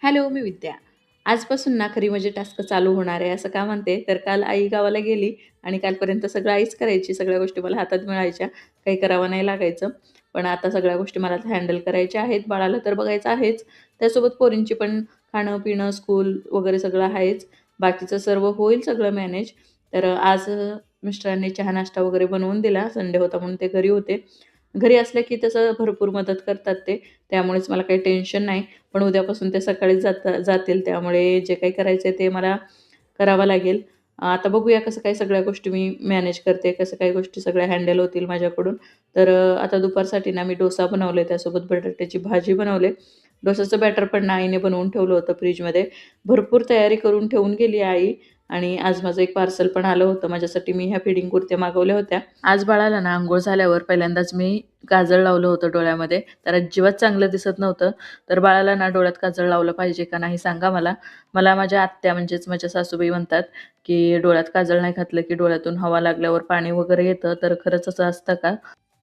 Hello, मी विद्या. आजपासून ना खरी म्हणजे टास्क चालू होणार आहे असं का म्हणते, तर काल आई गावाला गेली आणि कालपर्यंत सगळं आईच करायची. सगळ्या गोष्टी मला हातात मिळायच्या. काही करावं नाही लागायचं. पण आता सगळ्या गोष्टी मला हँडल करायच्या आहेत. बाळाला तर बघायचं आहेच. त्यासोबत पोरींची पण खाणं-पिणं, स्कूल वगैरे सगळं आहेच. बाकीचं सर्व होईल सगळं मॅनेज. तर आज मिस्टरांनी चहा नाश्ता वगैरे बनवून दिला. संडे होता म्हणून ते घरी होते. घरी असले की तसं भरपूर मदत करतात ते. त्यामुळेच मला काही टेन्शन नाही. पण उद्यापासून ते सकाळीच जातील. त्यामुळे जे काही करायचं आहे ते मला करावं लागेल. आता बघूया कसं काय सगळ्या गोष्टी मी मॅनेज करते, कसं काही गोष्टी सगळ्या हँडल होतील माझ्याकडून. तर आता दुपारसाठी ना मी डोसा बनवले, त्यासोबत बटाट्याची भाजी बनवले. डोसाचं बॅटर पण ना आईने बनवून ठेवलं होतं फ्रिजमध्ये. भरपूर तयारी करून ठेवून गेली आई आणि आज माझं एक पार्सल पण आलं होतं माझ्यासाठी. मी ह्या फीडिंग कुर्त्या मागवल्या होत्या. आज बाळाला ना अंघोळ झाल्यावर पहिल्यांदाच मी काजळ लावलं होतं डोळ्यामध्ये. तर अजिबात चांगलं दिसत नव्हतं. तर बाळाला ना डोळ्यात काजळ लावलं पाहिजे का नाही सांगा मला. मला माझ्या आत्या म्हणजेच माझ्या सासूबाई म्हणतात, की डोळ्यात काजळ नाही घातलं की डोळ्यातून हवा लागल्यावर पाणी वगैरे येतं. तर खरंच असं असतं का?